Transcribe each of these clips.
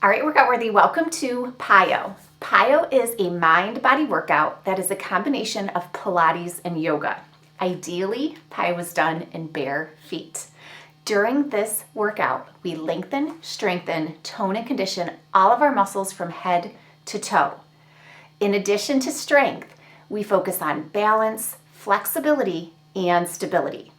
All right, workout worthy, welcome to PiYo. PiYo is a mind-body workout that is a combination of Pilates and yoga. Ideally, PiYo was done in bare feet. During this workout, we lengthen, strengthen, tone, and condition all of our muscles from head to toe. In addition to strength, we focus on balance, flexibility, and stability.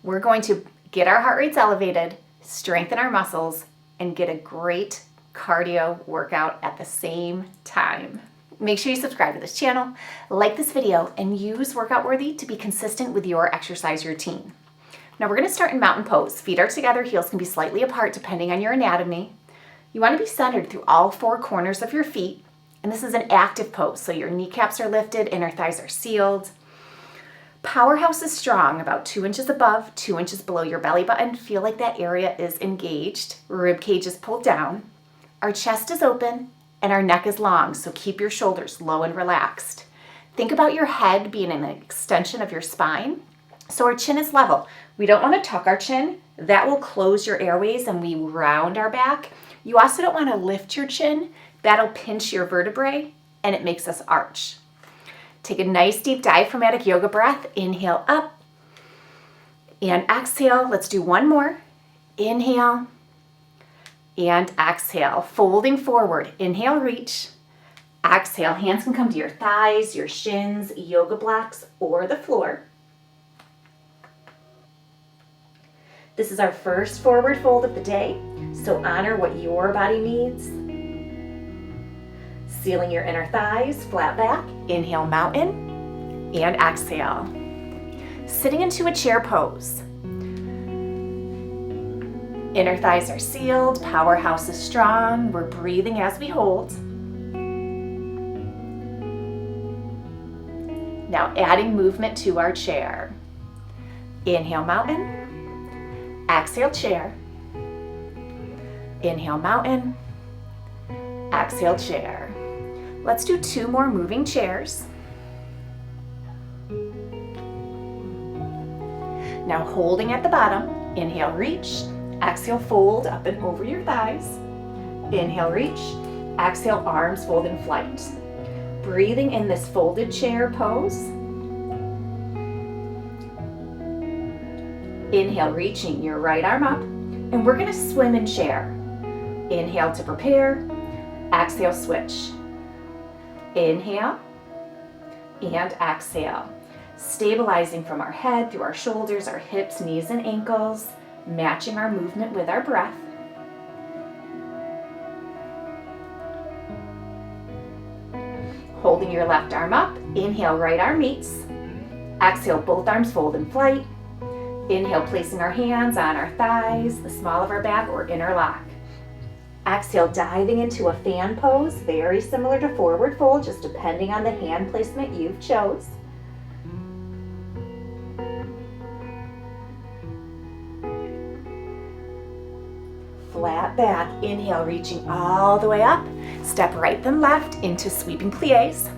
We're going to get our heart rates elevated, strengthen our muscles, and get a great cardio workout at the same time. Make sure you subscribe to this channel, like this video, and use Workout Worthy to be consistent with your exercise routine. Now we're going to start in mountain pose. Feet are together, heels can be slightly apart depending on your anatomy. You want to be centered through all four corners of your feet, and this is an active pose, so your kneecaps are lifted, inner thighs are sealed. Powerhouse is strong, about 2 inches above, 2 inches below your belly button. Feel like that area is engaged. Rib cage is pulled down. Our chest is open and our neck is long, so keep your shoulders low and relaxed. Think about your head being an extension of your spine, so our chin is level. We don't want to tuck our chin. That will close your airways and we round our back. You also don't want to lift your chin. That'll pinch your vertebrae and it makes us arch. Take a nice deep diaphragmatic yoga breath. Inhale up and exhale. Let's do one more. Inhale and exhale. Folding forward. Inhale, reach. Exhale. Hands can come to your thighs, your shins, yoga blocks, or the floor. This is our first forward fold of the day, so honor what your body needs. Sealing your inner thighs, flat back. Inhale, mountain, and exhale. Sitting into a chair pose. Inner thighs are sealed, powerhouse is strong. We're breathing as we hold. Now adding movement to our chair. Inhale, mountain. Exhale, chair. Inhale, mountain. Exhale, chair. Let's do 2 more moving chairs. Now holding at the bottom. Inhale, reach. Exhale, fold up and over your thighs. Inhale, reach. Exhale, arms fold in flight. Breathing in this folded chair pose. Inhale, reaching your right arm up. And we're going to swim in chair. Inhale to prepare. Exhale, switch. Inhale and exhale. Stabilizing from our head through our shoulders, our hips, knees, and ankles. Matching our movement with our breath. Holding your left arm up. Inhale, right arm meets. Exhale, both arms fold in flight. Inhale, placing our hands on our thighs, the small of our back, or interlock. Exhale, diving into a fan pose, very similar to forward fold, just depending on the hand placement you've chose. Flat back. Inhale, reaching all the way up. Step right then left into sweeping plies.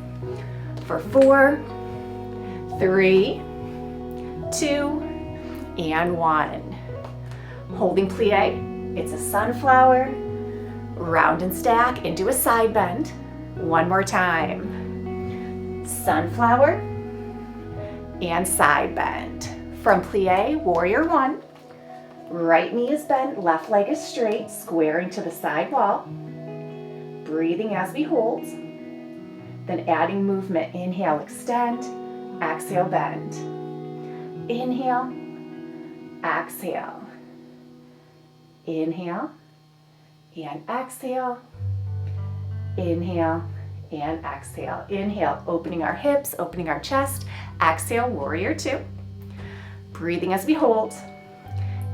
For 4, 3, 2, and 1. Holding plie. It's a sunflower. Round and stack into a side bend. One more time. Sunflower and side bend. From plie, warrior 1. Right knee is bent, left leg is straight, squaring to the side wall. Breathing as we hold. Then adding movement. Inhale, extend. Exhale, bend. Inhale. Exhale. Inhale. And exhale. Inhale. And exhale. Inhale, opening our hips, opening our chest. Exhale, warrior 2. Breathing as we hold.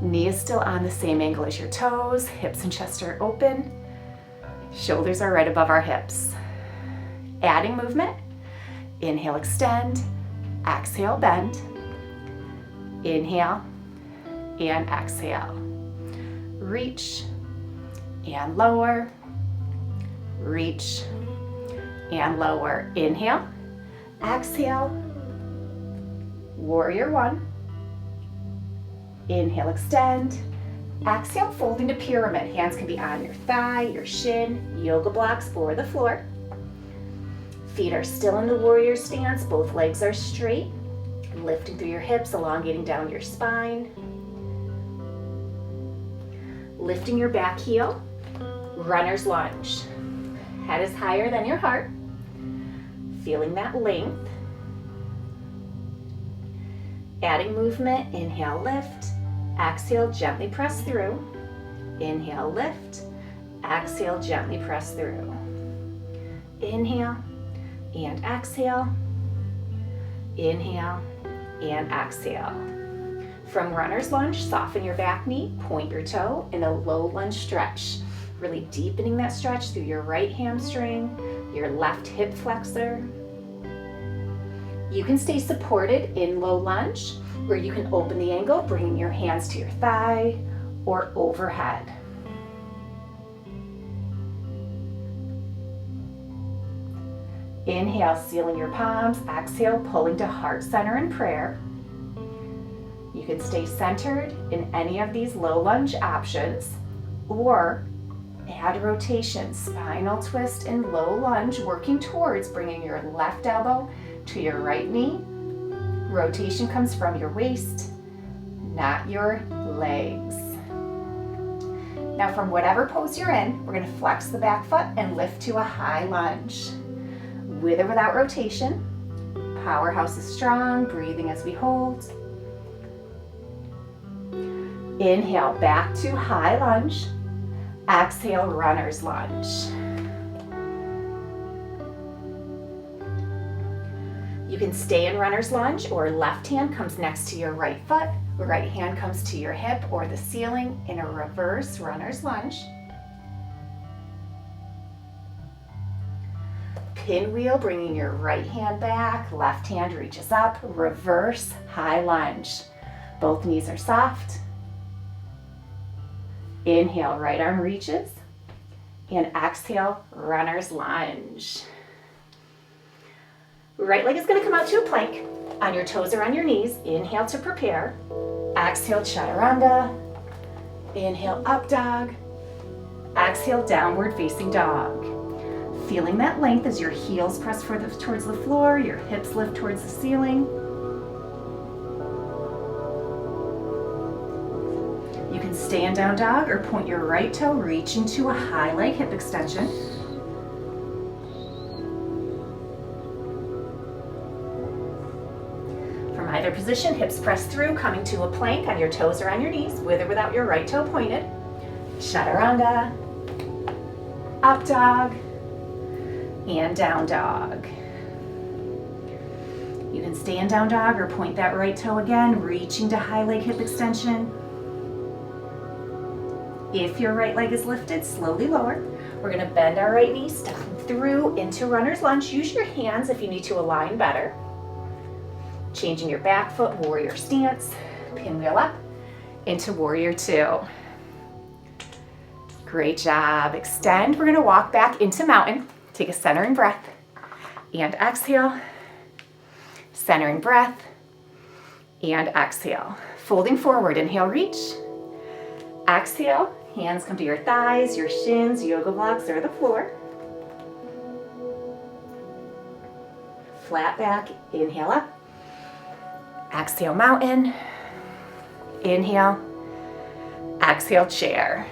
Knee is still on the same angle as your toes. Hips and chest are open. Shoulders are right above our hips. Adding movement. Inhale, extend. Exhale, bend. Inhale and exhale. Reach and lower. Reach and lower. Inhale. Exhale. Warrior 1. Inhale, extend. Exhale, fold into pyramid. Hands can be on your thigh, your shin, yoga blocks, or the floor. Feet are still in the warrior stance. Both legs are straight. Lifting through your hips, elongating down your spine. Lifting your back heel. Runner's lunge. Head is higher than your heart. Feeling that length. Adding movement, inhale, lift. Exhale, gently press through. Inhale, lift. Exhale, gently press through. Inhale and exhale. Inhale and exhale. From runner's lunge, soften your back knee, point your toe in a low lunge stretch. Really deepening that stretch through your right hamstring, your left hip flexor. You can stay supported in low lunge, where you can open the angle, bringing your hands to your thigh or overhead. Inhale, sealing your palms. Exhale, pulling to heart center in prayer. You can stay centered in any of these low lunge options, or add rotation, spinal twist in low lunge, working towards bringing your left elbow to your right knee. Rotation comes from your waist, not your legs. Now from whatever pose you're in, we're going to flex the back foot and lift to a high lunge. With or without rotation, powerhouse is strong, breathing as we hold. Inhale, back to high lunge. Exhale, runner's lunge. You can stay in runner's lunge, or left hand comes next to your right foot, right hand comes to your hip or the ceiling in a reverse runner's lunge. Pinwheel, bringing your right hand back, left hand reaches up, reverse high lunge. Both knees are soft. Inhale, right arm reaches, and exhale, runner's lunge. Right leg is going to come out to a plank. On your toes or on your knees, inhale to prepare. Exhale, chaturanga. Inhale, up dog. Exhale, downward facing dog. Feeling that length as your heels press further towards the floor, your hips lift towards the ceiling. You can stay in down dog or point your right toe, reaching to a high leg hip extension. From either position, hips press through, coming to a plank on your toes or on your knees, with or without your right toe pointed. Chaturanga, up dog, and down dog. You can stay in down dog or point that right toe again, reaching to high leg hip extension. If your right leg is lifted, slowly lower. We're going to bend our right knee, stepping through into runner's lunge. Use your hands if you need to align better. Changing your back foot, warrior stance. Pinwheel up into warrior two. Great job. Extend. We're going to walk back into mountain. Take a centering breath and exhale. Centering breath and exhale. Folding forward, inhale, reach. Exhale, hands come to your thighs, your shins, yoga blocks, or the floor. Flat back, inhale up. Exhale, mountain. Inhale. Exhale, chair.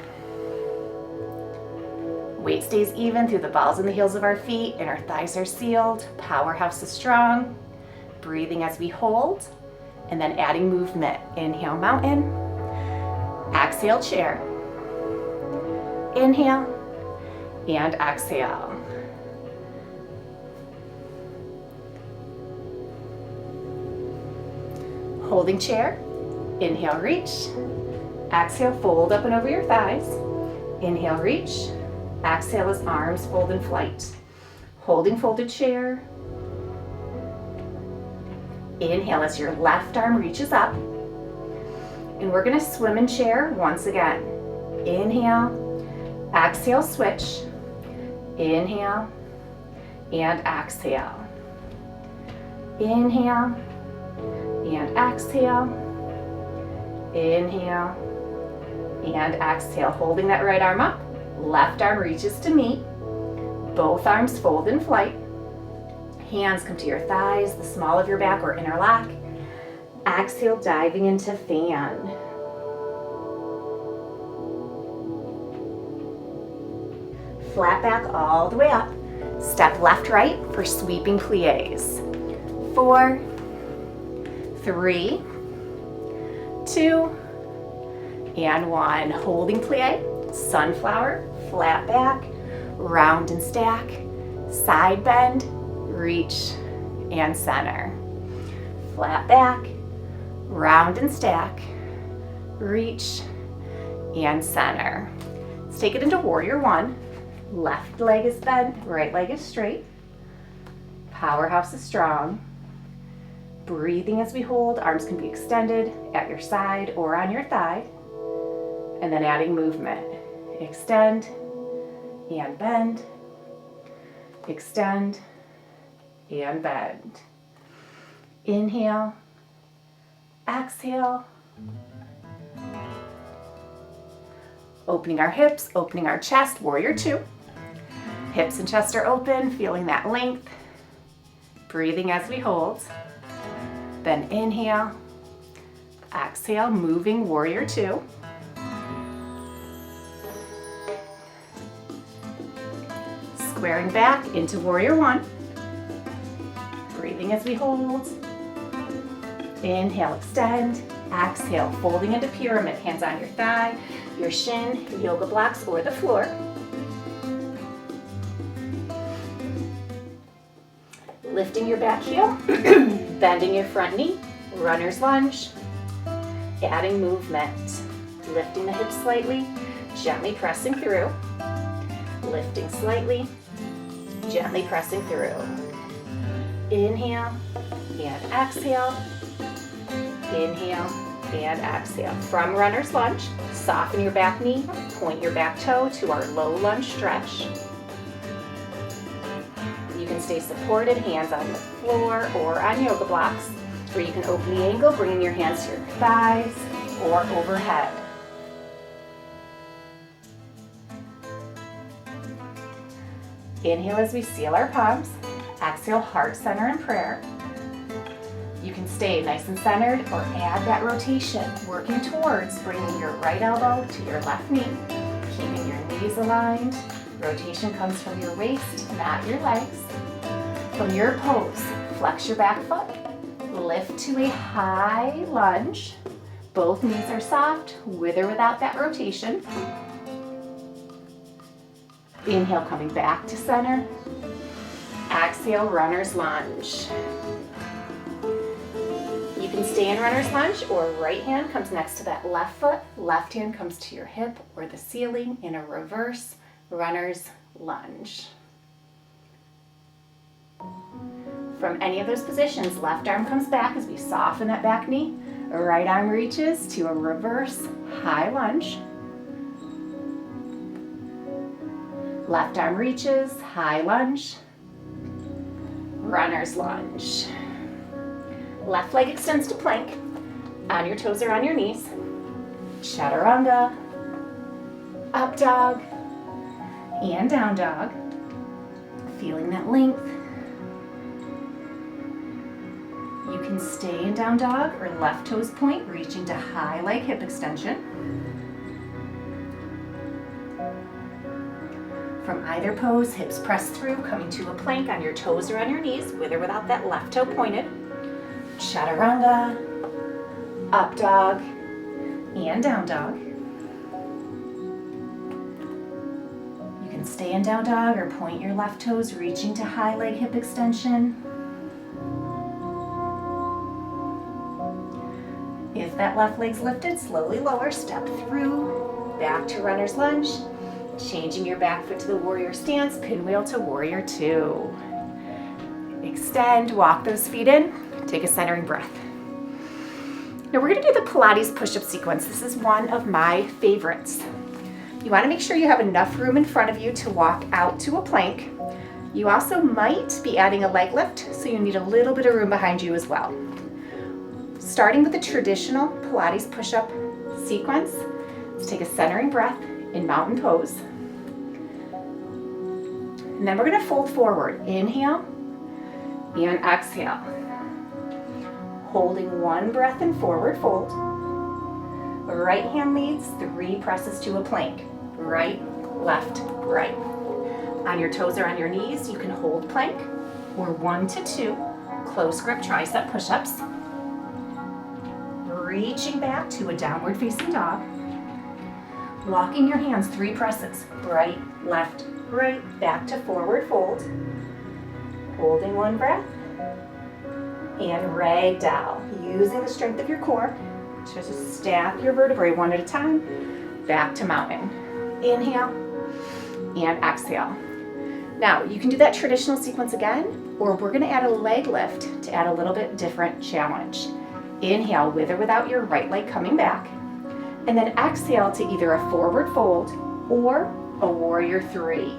Weight stays even through the balls and the heels of our feet, and our thighs are sealed. Powerhouse is strong. Breathing as we hold, and then adding movement. Inhale, mountain. Exhale, chair. Inhale and exhale. Holding chair. Inhale, reach. Exhale, fold up and over your thighs. Inhale, reach. Exhale as arms fold in flight. Holding folded chair. Inhale as your left arm reaches up. And we're going to swim in chair once again. Inhale, exhale, switch. Inhale and exhale. Inhale and exhale. Inhale And exhale, holding that right arm up. Left arm reaches to meet. Both arms fold in flight. Hands come to your thighs, the small of your back or interlock. Exhale, diving into fan. Flat back all the way up. Step left, right for sweeping pliés. 4, 3, 2, and 1. Holding plie, sunflower, flat back, round and stack, side bend, reach and center. Flat back, round and stack, reach and center. Let's take it into warrior one. Left leg is bent, right leg is straight. Powerhouse is strong. Breathing as we hold, arms can be extended at your side or on your thigh. And then adding movement. Extend and bend. Extend and bend. Inhale, exhale. Opening our hips, opening our chest, warrior two. Hips and chest are open, feeling that length. Breathing as we hold. Then inhale, exhale, moving warrior two. Squaring back into warrior one. Breathing as we hold. Inhale, extend. Exhale, folding into pyramid. Hands on your thigh, your shin, your yoga blocks, or the floor. Lifting your back heel, bending your front knee, runner's lunge. Adding movement. Lifting the hips slightly, gently pressing through. Lifting slightly, gently pressing through. Inhale and exhale. Inhale and exhale. From runner's lunge, soften your back knee, point your back toe to our low lunge stretch. You can stay supported, hands on the floor or on yoga blocks, or you can open the angle, bringing your hands to your thighs or overhead. Inhale as we seal our palms. Exhale, heart center and prayer. You can stay nice and centered or add that rotation, working towards bringing your right elbow to your left knee, keeping your knees aligned. Rotation comes from your waist, not your legs. From your pose, flex your back foot, lift to a high lunge. Both knees are soft, with or without that rotation. Inhale, coming back to center. Exhale, runner's lunge. You can stay in runner's lunge, or right hand comes next to that left foot, left hand comes to your hip or the ceiling in a reverse runner's lunge. From any of those positions, left arm comes back as we soften that back knee. Right arm reaches to a reverse high lunge. Left arm reaches, high lunge, runner's lunge. Left leg extends to plank, on your toes or on your knees. Chaturanga, up dog, and down dog. Feeling that length. You can stay in down dog or left toes point, reaching to high leg hip extension. From either pose, hips press through, coming to a plank on your toes or on your knees, with or without that left toe pointed. Chaturanga, up dog, and down dog. You can stay in down dog or point your left toes, reaching to high leg hip extension. If that left leg's lifted, slowly lower, step through, back to runner's lunge. Changing your back foot to the warrior stance, pinwheel to warrior two. Extend, walk those feet in, take a centering breath. Now we're gonna do the Pilates push-up sequence. This is one of my favorites. You wanna make sure you have enough room in front of you to walk out to a plank. You also might be adding a leg lift, so you need a little bit of room behind you as well. Starting with the traditional Pilates push-up sequence, Let's take a centering breath in mountain pose. And then we're going to fold forward. Inhale and exhale. Holding one breath in forward fold. Right hand leads, 3 presses to a plank. Right, left, right. On your toes or on your knees, you can hold plank, or 1 to 2 close grip tricep push-ups. Reaching back to a downward facing dog. Walking your hands, 3 presses. Right, left, right, back to forward fold. Holding one breath. And ragdoll, using the strength of your core to just stack your vertebrae one at a time. Back to mountain. Inhale and exhale. Now, you can do that traditional sequence again, or we're going to add a leg lift to add a little bit different challenge. Inhale with or without your right leg coming back, and then exhale to either a forward fold or a warrior 3.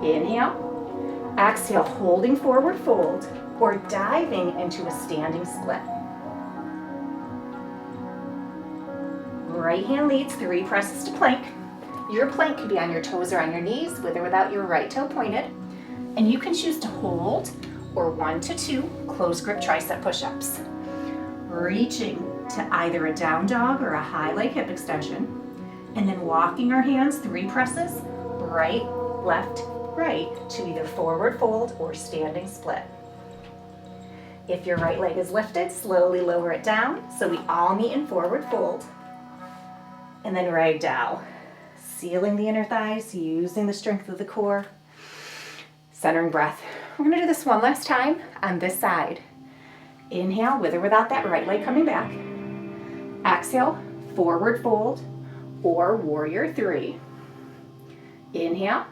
Inhale, exhale, holding forward fold or diving into a standing split. Right hand leads, 3 presses to plank. Your plank can be on your toes or on your knees, with or without your right toe pointed. And you can choose to hold, or 1 to 2 close grip tricep push-ups. Reaching to either a down dog or a high leg hip extension. And then walking our hands, 3 presses, right, left, right, to either forward fold or standing split. If your right leg is lifted, slowly lower it down so we all meet in forward fold. And then ragdoll. Sealing the inner thighs, using the strength of the core. Centering breath. We're going to do this one last time on this side. Inhale with or without that right leg coming back. Exhale, forward fold or warrior 3. Inhale.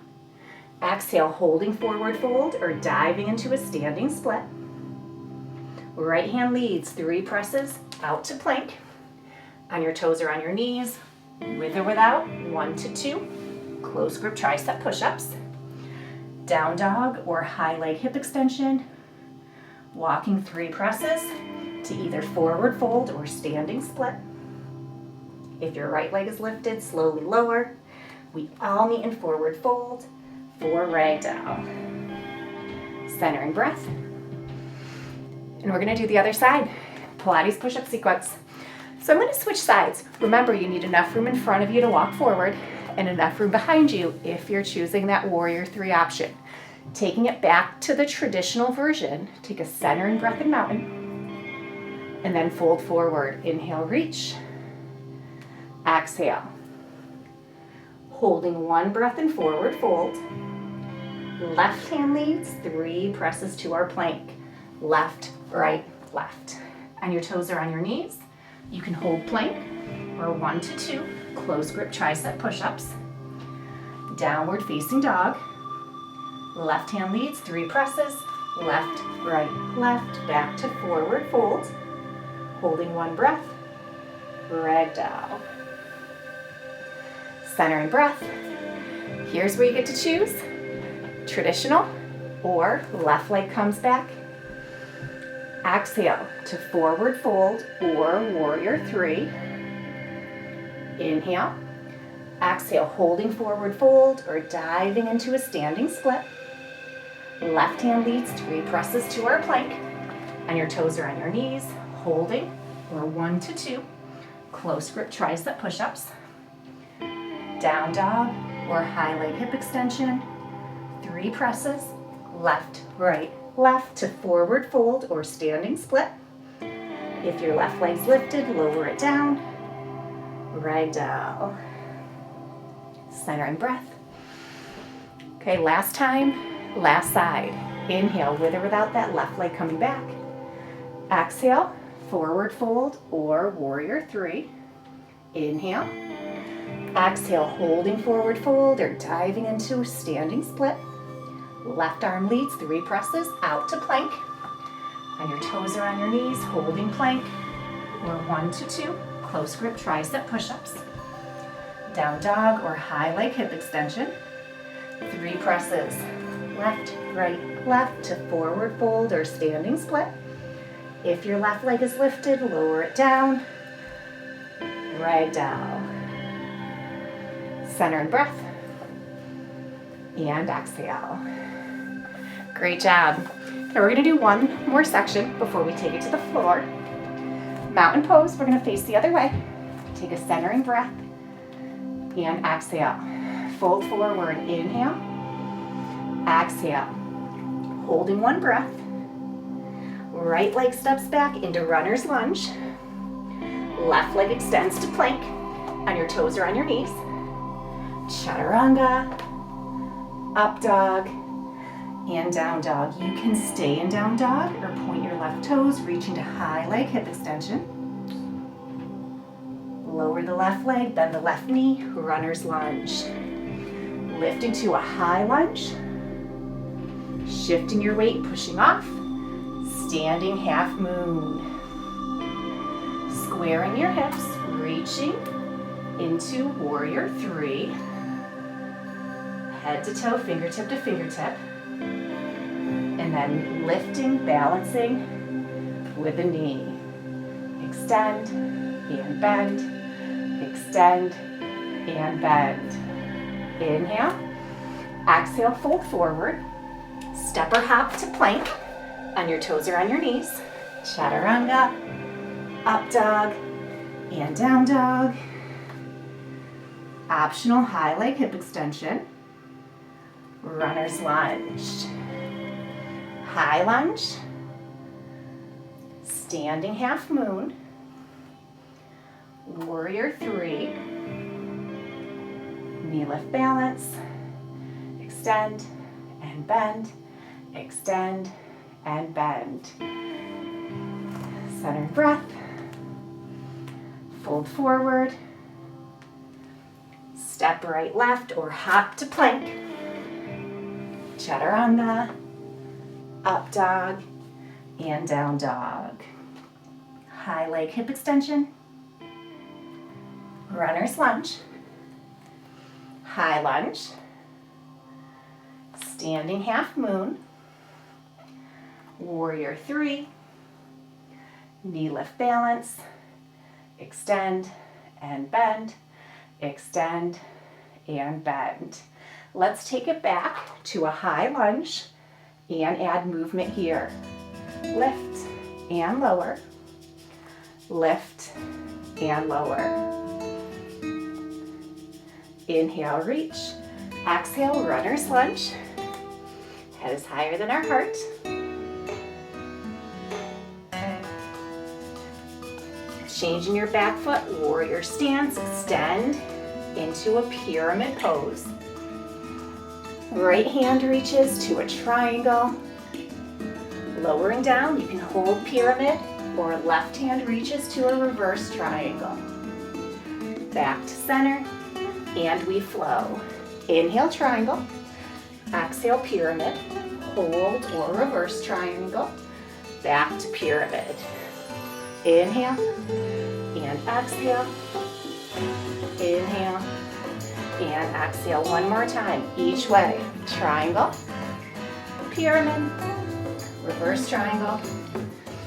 Exhale, holding forward fold or diving into a standing split. Right hand leads, 3 presses out to plank. On your toes or on your knees, with or without, 1 to 2 close grip tricep push-ups. Down dog or high leg hip extension. Walking 3 presses to either forward fold or standing split. If your right leg is lifted, slowly lower. We all meet in forward fold for ragdoll. Centering breath. And we're going to do the other side, Pilates push-up sequence. So I'm going to switch sides. Remember, you need enough room in front of you to walk forward and enough room behind you if you're choosing that warrior 3 option. Taking it back to the traditional version, take a centering breath in mountain, and then fold forward. Inhale, reach. Exhale. Holding 1 breath in forward fold. Left hand leads, 3 presses to our plank. Left, right, left. On your toes or on your knees, you can hold plank, or 1 to 2 close grip tricep push-ups. Downward facing dog. Left hand leads, 3 presses. Left, right, left. Back to forward fold. Holding 1 breath. Ragdoll. Centering breath. Here's where you get to choose. Traditional or left leg comes back. Exhale to forward fold or warrior 3. Inhale. Exhale, holding forward fold or diving into a standing split. Left hand leads, 3 presses to our plank. On your toes or on your knees, holding, or 1 to 2 close grip tricep push-ups. Down dog or high leg hip extension. 3 presses, left, right, left to forward fold or standing split. If your left leg's lifted, lower it down. Ragdoll. Centering breath. Okay, last time, last side. Inhale with or without that left leg coming back. Exhale, forward fold or warrior 3. Inhale. Exhale, holding forward fold or diving into a standing split. Left arm leads, 3 presses out to plank. On your toes or on your knees, holding plank, or 1 to 2 close grip tricep push-ups. Down dog or high leg hip extension. 3 presses, left, right, left to forward fold or standing split. If your left leg is lifted, lower it down. ragdoll. Center and breath. And exhale. Great job. Now we're going to do one more section before we take it to the floor. Mountain pose, we're going to face the other way. Take a centering breath and exhale. Fold forward, inhale, exhale. Holding one breath. Right leg steps back into runner's lunge. Left leg extends to plank. On your toes or on your knees. Chaturanga, up dog, and down dog. You can stay in down dog or point your left toes, reaching to high leg hip extension. Lower the left leg, bend the left knee, runner's lunge. Lifting to a high lunge. Shifting your weight, pushing off. Standing half moon. Squaring your hips, reaching into warrior three. Head to toe, fingertip to fingertip. And then lifting, balancing with the knee. Extend and bend. Extend and bend. Inhale. Exhale, fold forward. Step or hop to plank. On your toes or on your knees. Chaturanga, up dog, and down dog. Optional high leg hip extension. Runner's lunge. High lunge. Standing half moon. Warrior three. Knee lift balance. Extend and bend. Extend and bend. Center breath. Fold forward. Step right, left, or hop to plank. Chaturanga, up dog, and down dog. High leg hip extension. Runner's lunge. High lunge. Standing half moon. Warrior three. Knee lift balance. Extend and bend. Extend and bend. Let's take it back to a high lunge and add movement here. Lift and lower. Lift and lower. Inhale, reach. Exhale, runner's lunge. Head is higher than our heart. Changing your back foot, warrior stance, extend into a pyramid pose. Right hand reaches to a triangle. Lowering down, you can hold pyramid, or left hand reaches to a reverse triangle. Back to center, and we flow. Inhale, triangle. Exhale, pyramid. Hold or reverse triangle. Back to pyramid. Inhale and exhale. Inhale and exhale. One more time, each way. Triangle, pyramid, reverse triangle,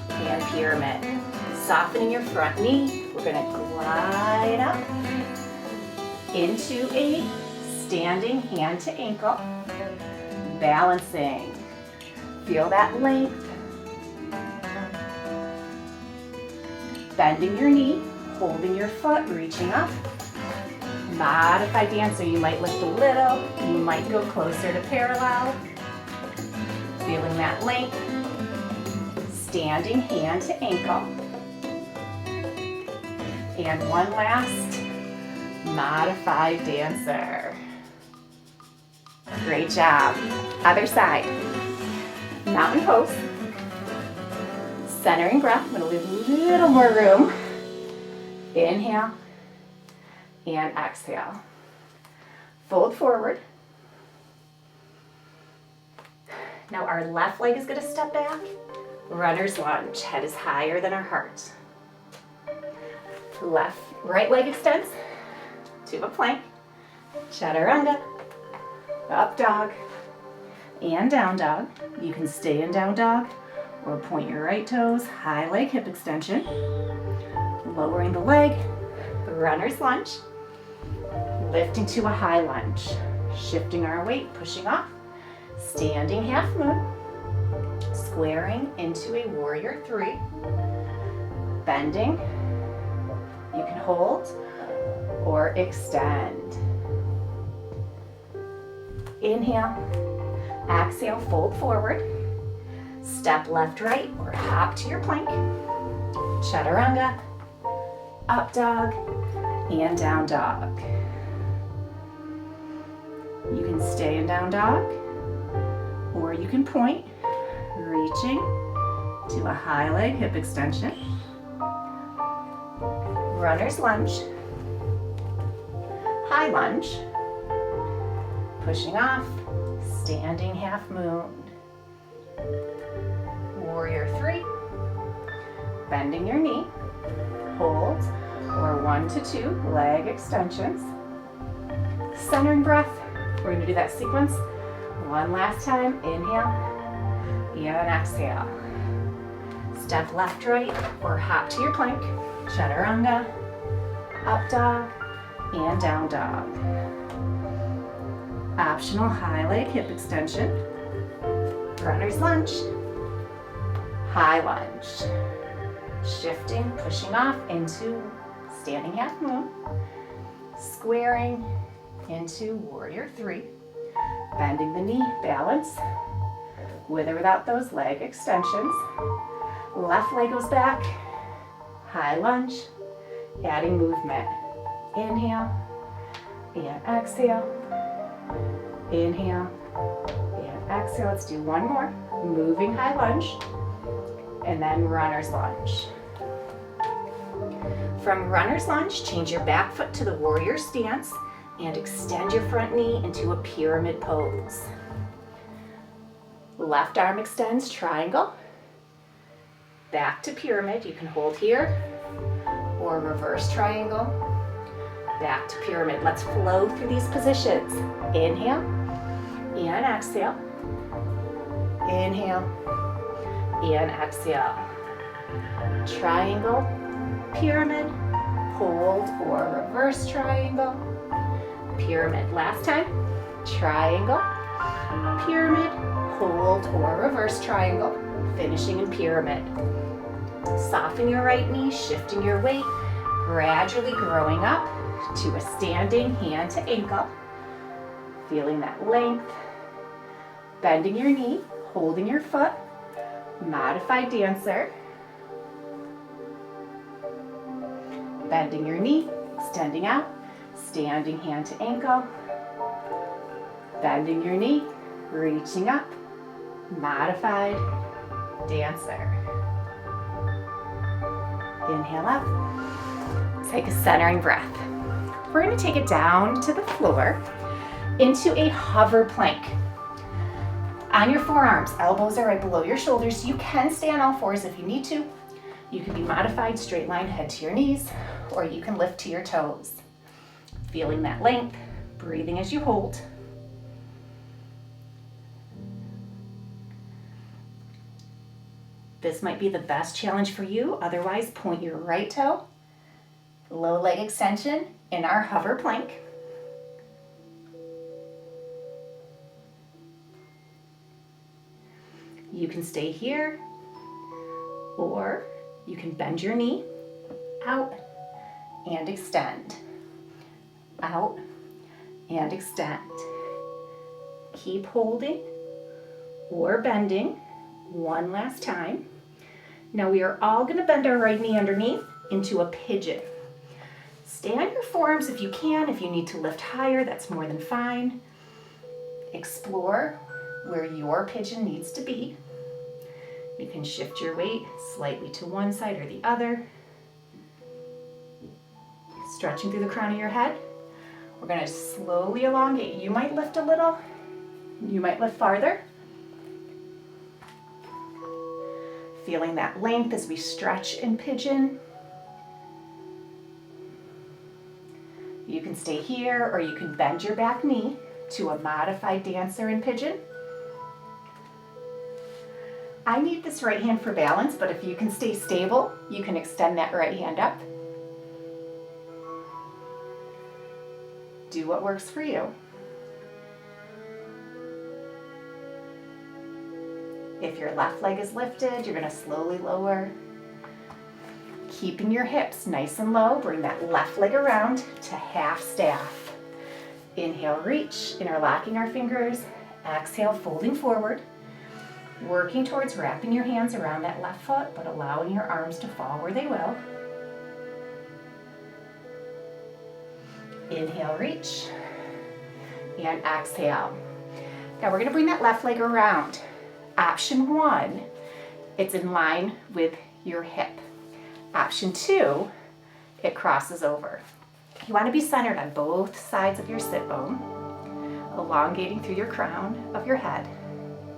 and pyramid. Softening your front knee. We're going to glide up into a standing hand to ankle. Balancing. Feel that length. Bending your knee, holding your foot, reaching up. Modified dancer, you might lift a little, you might go closer to parallel. Feeling that length. Standing hand to ankle. And one last modified dancer. Great job. Other side. Mountain pose. Centering breath. I'm going to leave a little more room. Inhale and exhale. Fold forward. Now our left leg is going to step back. Runner's lunge. Head is higher than our heart. Right leg extends to a plank. Chaturanga. Up dog and down dog. You can stay in down dog or point your right toes, high leg hip extension. Lowering the leg, runner's lunge, lifting to a high lunge, shifting our weight, pushing off, standing half moon, squaring into a warrior three, bending, you can hold or extend. Inhale, exhale, fold forward, step left, right, or hop to your plank, chaturanga, up dog, and down dog. You can stay in down dog, or you can point, reaching to a high leg hip extension, runner's lunge, high lunge, pushing off, standing half moon, warrior three, bending your knee, hold, or 1 to 2 leg extensions, centering breath. We're going to do that sequence one last time. Inhale and exhale. Step left, right, or hop to your plank, chaturanga, up dog, and down dog. Optional high leg hip extension, runner's lunge, high lunge, shifting, pushing off into standing half moon, squaring into warrior three, bending the knee, balance, with or without those leg extensions. Left leg goes back, high lunge, adding movement. Inhale and exhale, inhale and exhale. Let's do one more, moving high lunge, and then runner's lunge. From runner's lunge, change your back foot to the warrior stance and extend your front knee into a pyramid pose. Left arm extends, triangle, back to pyramid. You can hold here, or reverse triangle, back to pyramid. Let's flow through these positions. Inhale and exhale, inhale and exhale. Triangle, pyramid, hold or reverse triangle, pyramid. Last time, triangle, pyramid, hold or reverse triangle, finishing in pyramid. Soften your right knee, shifting your weight, gradually growing up to a standing hand to ankle, feeling that length, bending your knee, holding your foot, modified dancer, bending your knee, extending out, standing hand to ankle, bending your knee, reaching up, modified dancer. Inhale up, take a centering breath. We're going to take it down to the floor into a hover plank. On your forearms, elbows are right below your shoulders. You can stay on all fours if you need to. You can be modified, straight line, head to your knees, or you can lift to your toes. Feeling that length, breathing as you hold. This might be the best challenge for you. Otherwise, point your right toe, low leg extension in our hover plank. You can stay here, or you can bend your knee out and extend, out and extend. Keep holding or bending one last time. Now we are all going to bend our right knee underneath into a pigeon. Stay on your forearms if you can. If you need to lift higher, that's more than fine. Explore where your pigeon needs to be. You can shift your weight slightly to one side or the other. Stretching through the crown of your head. We're going to slowly elongate. You might lift a little. You might lift farther. Feeling that length as we stretch in pigeon. You can stay here, or you can bend your back knee to a modified dancer in pigeon. I need this right hand for balance, but if you can stay stable, you can extend that right hand up. Do what works for you. If your left leg is lifted, you're going to slowly lower. Keeping your hips nice and low, bring that left leg around to half staff. Inhale, reach, interlocking our fingers. Exhale, folding forward. Working towards wrapping your hands around that left foot, but allowing your arms to fall where they will. Inhale, reach, and exhale. Now we're going to bring that left leg around. Option 1, it's in line with your hip. Option 2, it crosses over. You want to be centered on both sides of your sit bone, elongating through your crown of your head.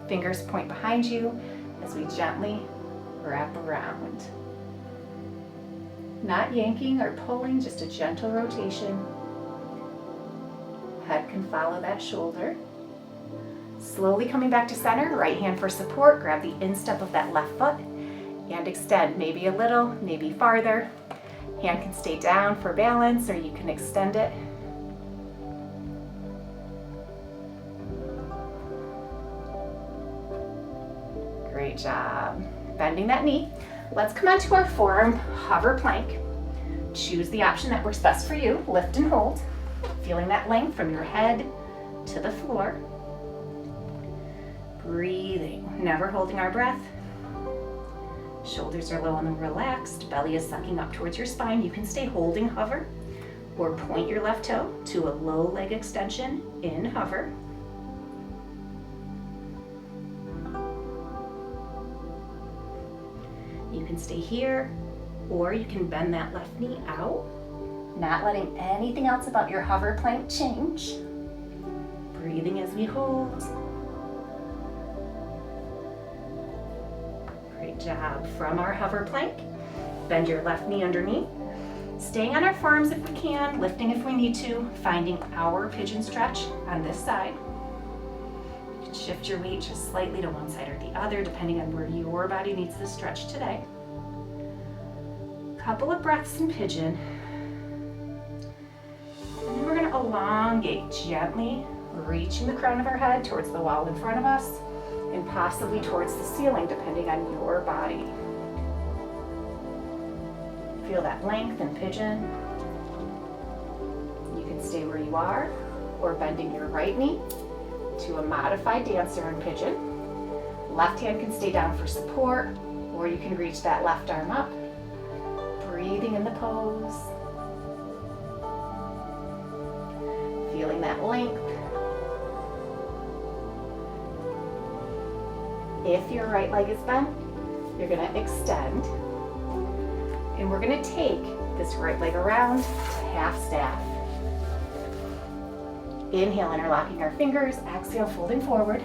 Fingers point behind you as we gently wrap around. Not yanking or pulling, just a gentle rotation. Head can follow that shoulder. Slowly coming back to center, right hand for support, grab the instep of that left foot and extend, maybe a little, maybe farther. Hand can stay down for balance or you can extend it. Great job. Bending that knee. Let's come onto our forearm hover plank. Choose the option that works best for you. Lift and hold. Feeling that length from your head to the floor. Breathing, never holding our breath. Shoulders are low and relaxed. Belly is sucking up towards your spine. You can stay holding hover or point your left toe to a low leg extension in hover. You can stay here or you can bend that left knee out, not letting anything else about your hover plank change. Breathing as we hold. Great job. From our hover plank, bend your left knee underneath. Staying on our forearms if we can, lifting if we need to, finding our pigeon stretch on this side. You can shift your weight just slightly to one side or the other, depending on where your body needs the stretch today. Couple of breaths in pigeon. And then we're going to elongate gently, reaching the crown of our head towards the wall in front of us and possibly towards the ceiling, depending on your body. Feel that length in pigeon. You can stay where you are or bending your right knee to a modified dancer in pigeon. Left hand can stay down for support or you can reach that left arm up. Breathing in the pose. Feeling that length. If your right leg is bent, you're going to extend. And we're going to take this right leg around to half staff. Inhale, interlocking our fingers. Exhale, folding forward.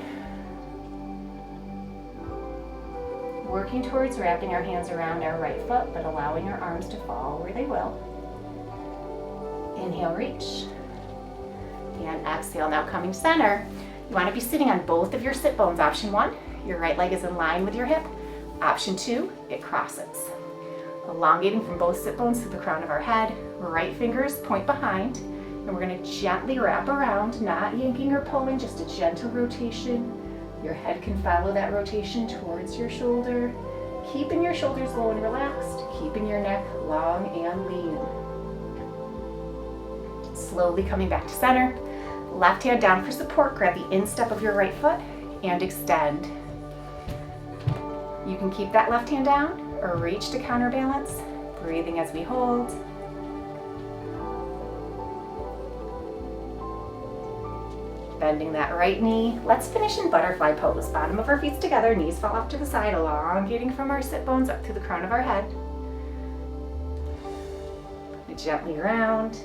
Working towards wrapping our hands around our right foot, but allowing our arms to fall where they will. Inhale, reach. And exhale. Now coming center, you want to be sitting on both of your sit bones. Option 1. Your right leg is in line with your hip. Option 2, it crosses. Elongating from both sit bones to the crown of our head. Right fingers point behind. And we're going to gently wrap around, not yanking or pulling, just a gentle rotation. Your head can follow that rotation towards your shoulder. Keeping your shoulders low and relaxed. Keeping your neck long and lean. Slowly coming back to center. Left hand down for support. Grab the instep of your right foot and extend. You can keep that left hand down or reach to counterbalance. Breathing as we hold. Bending that right knee. Let's finish in butterfly pose. Bottom of our feet together, knees fall off to the side, elongating from our sit bones up to the crown of our head. Gently round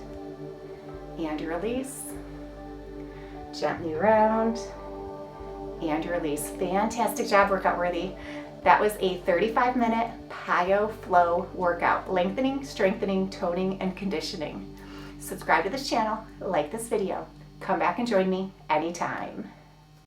and release. Gently round and release. Fantastic job, workout worthy. That was a 35-minute PiYo Flow workout, lengthening, strengthening, toning, and conditioning. Subscribe to this channel, like this video. Come back and join me anytime.